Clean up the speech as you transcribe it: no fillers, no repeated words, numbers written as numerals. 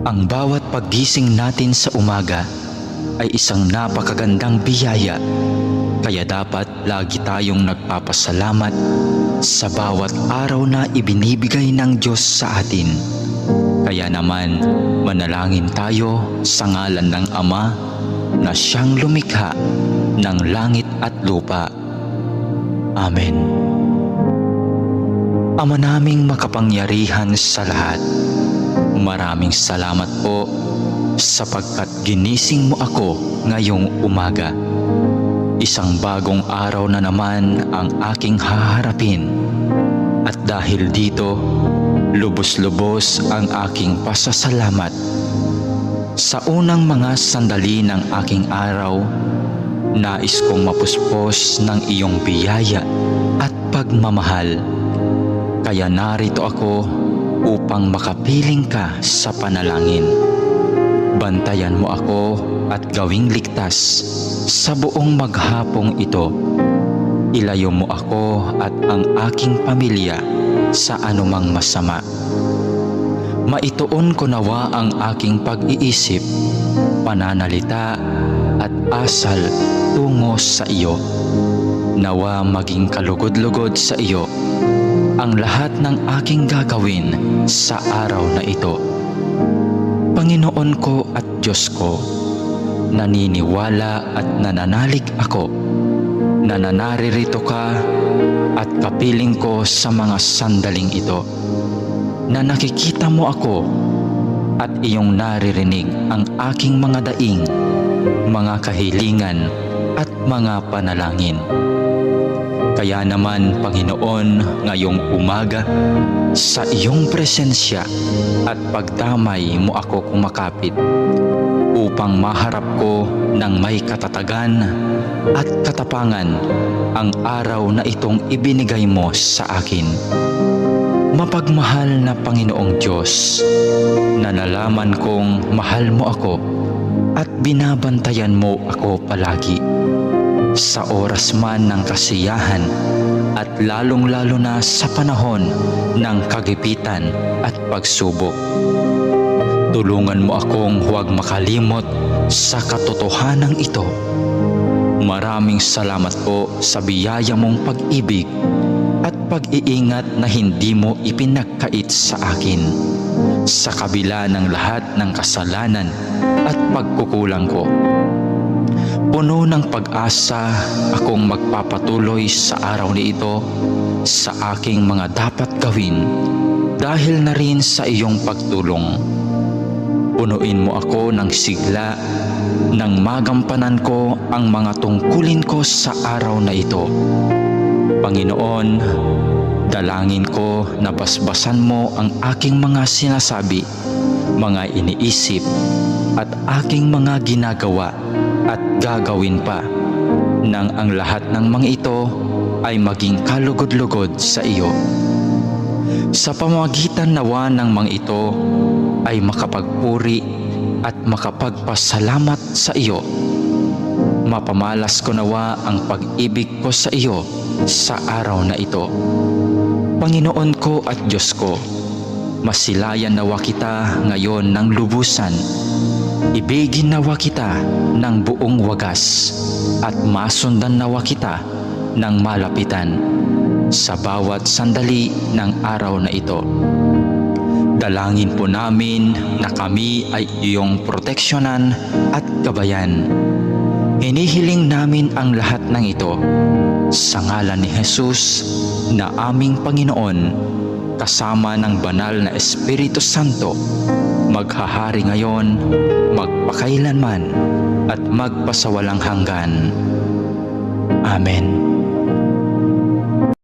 Ang bawat paggising natin sa umaga ay isang napakagandang biyaya, kaya dapat lagi tayong nagpapasalamat sa bawat araw na ibinibigay ng Diyos sa atin. Kaya naman, manalangin tayo sa ngalan ng Ama na siyang lumikha ng langit at lupa. Amen. Ama naming makapangyarihan sa lahat, maraming salamat po sapagkat ginising mo ako ngayong umaga. Isang bagong araw na naman ang aking haharapin. At dahil dito, lubos-lubos ang aking pasasalamat. Sa unang mga sandali ng aking araw, nais kong mapuspos ng iyong biyaya at pagmamahal. Kaya narito ako upang makapiling ka sa panalangin. Bantayan mo ako at gawing ligtas sa buong maghapong ito. Ilayo mo ako at ang aking pamilya sa anumang masama. Maituon ko nawa ang aking pag-iisip, pananalita at asal tungo sa iyo. Nawa maging kalugod-lugod sa iyo ang lahat ng aking gagawin sa araw na ito. Panginoon ko at Diyos ko, naniniwala at nananalig ako na naririto ka at kapiling ko sa mga sandaling ito, na nakikita mo ako at iyong naririnig ang aking mga daing, mga kahilingan at mga panalangin. Kaya naman, Panginoon, ngayong umaga, sa iyong presensya at pagdamay mo ako kumakapit upang maharap ko ng may katatagan at katapangan ang araw na itong ibinigay mo sa akin. Mapagmahal na Panginoong Diyos, na nalaman kong mahal mo ako at binabantayan mo ako palagi. Sa oras man ng kasiyahan at lalong-lalo na sa panahon ng kagipitan at pagsubok. Tulungan mo akong huwag makalimot sa katotohanan ito. Maraming salamat po sa biyaya mong pag-ibig at pag-iingat na hindi mo ipinagkait sa akin, sa kabila ng lahat ng kasalanan at pagkukulang ko. Puno ng pag-asa akong magpapatuloy sa araw na ito sa aking mga dapat gawin dahil na rin sa iyong pagtulong. Punuin mo ako ng sigla nang magampanan ko ang mga tungkulin ko sa araw na ito. Panginoon, dalangin ko na basbasan mo ang aking mga sinasabi, mga iniisip at aking mga ginagawa at gagawin pa, nang ang lahat ng mga ito ay maging kalugod-lugod sa iyo. Sa pamamagitan nawa ng mga ito ay makapagpuri at makapagpasalamat sa iyo. Mapamalas ko nawa ang pag-ibig ko sa iyo sa araw na ito. Panginoon ko at Diyos ko, masilayan nawa kita ngayon ng lubusan. Ibigin nawa kita ng buong wagas at masundan nawa kita ng malapitan sa bawat sandali ng araw na ito. Dalangin po namin na kami ay iyong proteksyonan at gabayan. Hinihiling namin ang lahat ng ito sa ngalan ni Jesus na aming Panginoon, kasama ng banal na Espiritu Santo, maghahari ngayon, magpakailanman at magpasawalang hanggan. Amen.